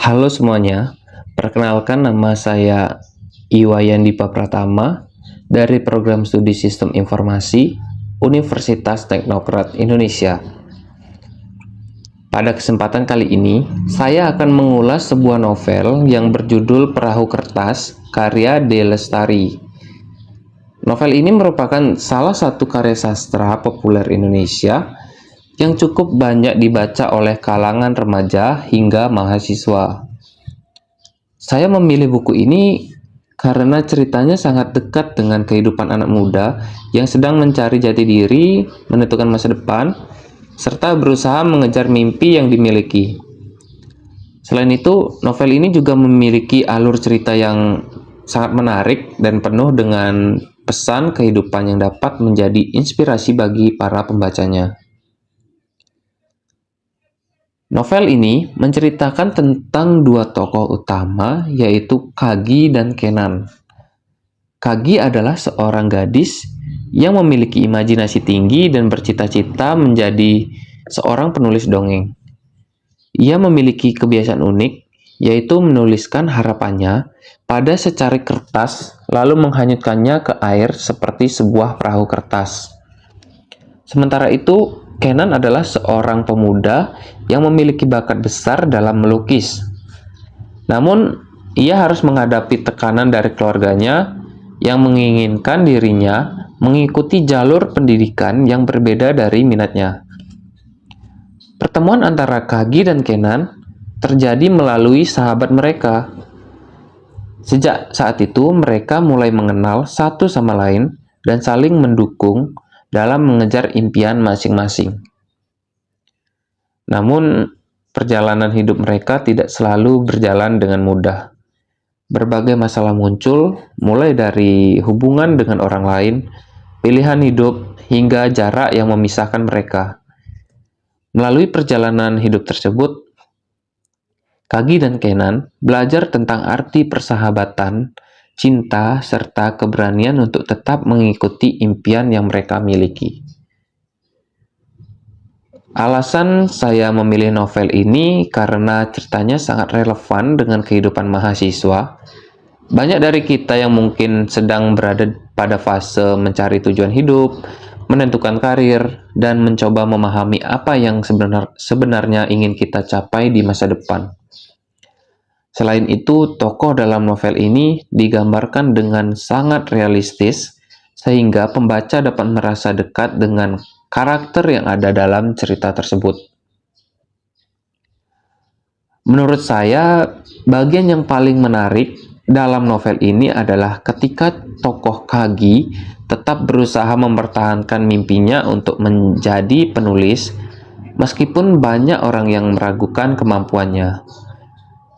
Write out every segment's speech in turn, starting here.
Halo semuanya, perkenalkan nama saya Iwayan Dipa Pratama dari Program Studi Sistem Informasi Universitas Teknokrat Indonesia. Pada kesempatan kali ini, saya akan mengulas sebuah novel yang berjudul Perahu Kertas karya D. Lestari. Novel ini merupakan salah satu karya sastra populer Indonesia yang cukup banyak dibaca oleh kalangan remaja hingga mahasiswa. Saya memilih buku ini karena ceritanya sangat dekat dengan kehidupan anak muda yang sedang mencari jati diri, menentukan masa depan, serta berusaha mengejar mimpi yang dimiliki. Selain itu, novel ini juga memiliki alur cerita yang sangat menarik dan penuh dengan pesan kehidupan yang dapat menjadi inspirasi bagi para pembacanya. Novel ini menceritakan tentang dua tokoh utama, yaitu Kagi dan Kenan. Kagi adalah seorang gadis yang memiliki imajinasi tinggi dan bercita-cita menjadi seorang penulis dongeng. Ia memiliki kebiasaan unik, yaitu menuliskan harapannya pada secari kertas, lalu menghanyutkannya ke air seperti sebuah perahu kertas. Sementara itu, Kenan adalah seorang pemuda yang memiliki bakat besar dalam melukis. Namun, ia harus menghadapi tekanan dari keluarganya yang menginginkan dirinya mengikuti jalur pendidikan yang berbeda dari minatnya. Pertemuan antara Kagi dan Kenan terjadi melalui sahabat mereka. Sejak saat itu, mereka mulai mengenal satu sama lain dan saling mendukung dalam mengejar impian masing-masing. Namun, perjalanan hidup mereka tidak selalu berjalan dengan mudah. Berbagai masalah muncul, mulai dari hubungan dengan orang lain, pilihan hidup, hingga jarak yang memisahkan mereka. Melalui perjalanan hidup tersebut, Kagi dan Kenan belajar tentang arti persahabatan, cinta, serta keberanian untuk tetap mengikuti impian yang mereka miliki. Alasan saya memilih novel ini karena ceritanya sangat relevan dengan kehidupan mahasiswa. Banyak dari kita yang mungkin sedang berada pada fase mencari tujuan hidup, menentukan karir, dan mencoba memahami apa yang sebenarnya ingin kita capai di masa depan. Selain itu, tokoh dalam novel ini digambarkan dengan sangat realistis, sehingga pembaca dapat merasa dekat dengan karakter yang ada dalam cerita tersebut. Menurut saya, bagian yang paling menarik dalam novel ini adalah ketika tokoh Kagi tetap berusaha mempertahankan mimpinya untuk menjadi penulis, meskipun banyak orang yang meragukan kemampuannya.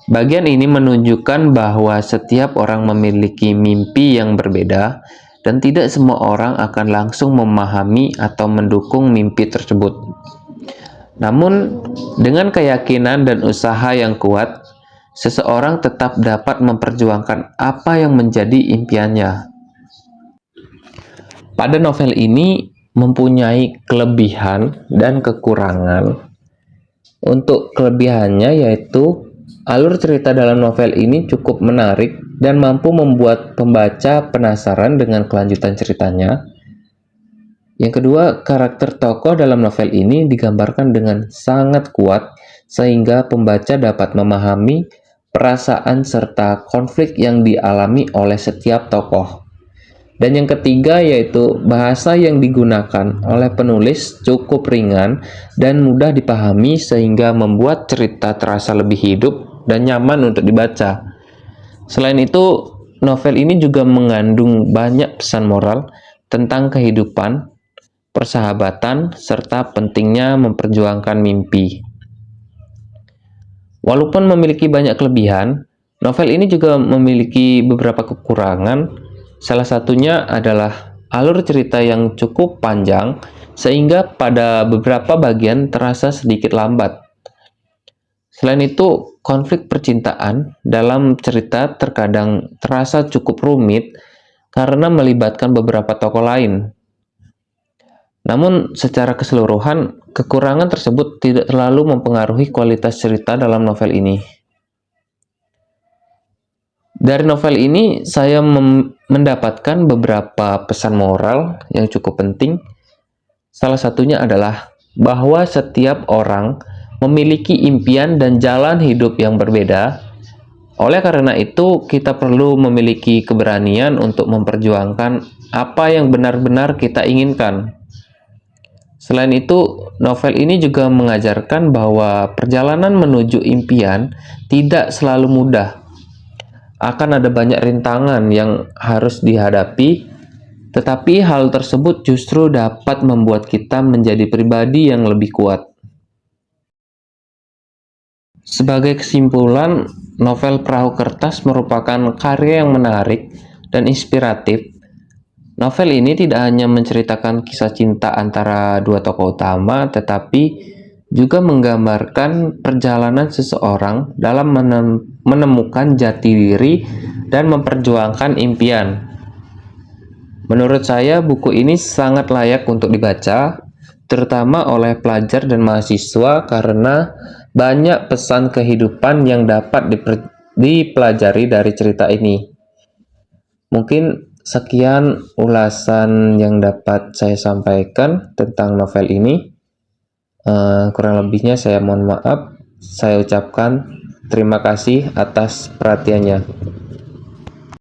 Bagian ini menunjukkan bahwa setiap orang memiliki mimpi yang berbeda, dan tidak semua orang akan langsung memahami atau mendukung mimpi tersebut. Namun, dengan keyakinan dan usaha yang kuat, seseorang tetap dapat memperjuangkan apa yang menjadi impiannya. Pada novel ini mempunyai kelebihan dan kekurangan. Untuk kelebihannya yaitu alur cerita dalam novel ini cukup menarik dan mampu membuat pembaca penasaran dengan kelanjutan ceritanya. Yang kedua, karakter tokoh dalam novel ini digambarkan dengan sangat kuat sehingga pembaca dapat memahami perasaan serta konflik yang dialami oleh setiap tokoh. Dan yang ketiga yaitu bahasa yang digunakan oleh penulis cukup ringan dan mudah dipahami sehingga membuat cerita terasa lebih hidup dan nyaman untuk dibaca. Selain itu, novel ini juga mengandung banyak pesan moral tentang kehidupan, persahabatan, serta pentingnya memperjuangkan mimpi. Walaupun memiliki banyak kelebihan, novel ini juga memiliki beberapa kekurangan. Salah satunya adalah alur cerita yang cukup panjang, sehingga pada beberapa bagian terasa sedikit lambat. Selain itu, konflik percintaan dalam cerita terkadang terasa cukup rumit karena melibatkan beberapa tokoh lain. Namun, secara keseluruhan, kekurangan tersebut tidak terlalu mempengaruhi kualitas cerita dalam novel ini. Dari novel ini saya mendapatkan beberapa pesan moral yang cukup penting. Salah satunya adalah bahwa setiap orang memiliki impian dan jalan hidup yang berbeda. Oleh karena itu, kita perlu memiliki keberanian untuk memperjuangkan apa yang benar-benar kita inginkan. Selain itu, novel ini juga mengajarkan bahwa perjalanan menuju impian tidak selalu mudah. Akan ada banyak rintangan yang harus dihadapi, tetapi hal tersebut justru dapat membuat kita menjadi pribadi yang lebih kuat. Sebagai kesimpulan, novel Perahu Kertas merupakan karya yang menarik dan inspiratif. Novel ini tidak hanya menceritakan kisah cinta antara dua tokoh utama, tetapi juga menggambarkan perjalanan seseorang dalam menemukan jati diri dan memperjuangkan impian. Menurut saya, buku ini sangat layak untuk dibaca, terutama oleh pelajar dan mahasiswa karena banyak pesan kehidupan yang dapat dipelajari dari cerita ini. Mungkin sekian ulasan yang dapat saya sampaikan tentang novel ini. Kurang lebihnya saya mohon maaf. Saya ucapkan terima kasih atas perhatiannya.